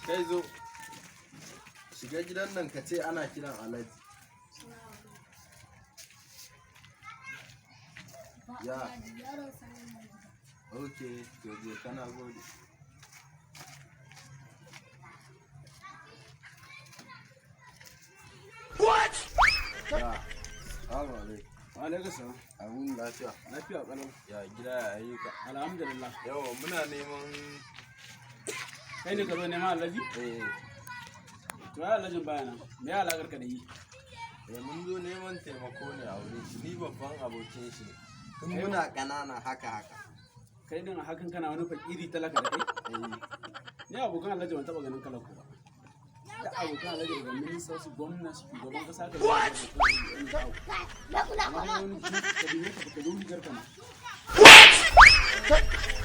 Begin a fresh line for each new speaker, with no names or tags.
Kai zo. Shiga gidan nan ka ce ana kiran Alhaji. Ya. Okay, to je kana gode. What? Ya.
Alaikum salam.
Abun lafiya.
Lafiya kalau.
Ya gida ya ayyuka.
Alhamdulillah.
Yawa muna neman
Kai ne ka zo neman Alhaji?
eh
To ya Alhajin bayana. Me ya alakar ka da yi?
mun zo neman taimako ne a wurin shi. Ni babban abokin shi ne. Tun muna ƙanana haka.
Kai din a hakan kana wani fakiri talaka da kai? Ni abokan Alhaji ban taba ganin kalar ku ba. Da abokan Alhaji daga minista su gwamna su shugaban kasa ka
What?
Wani ka bi ka zo rigar ka ma.
What?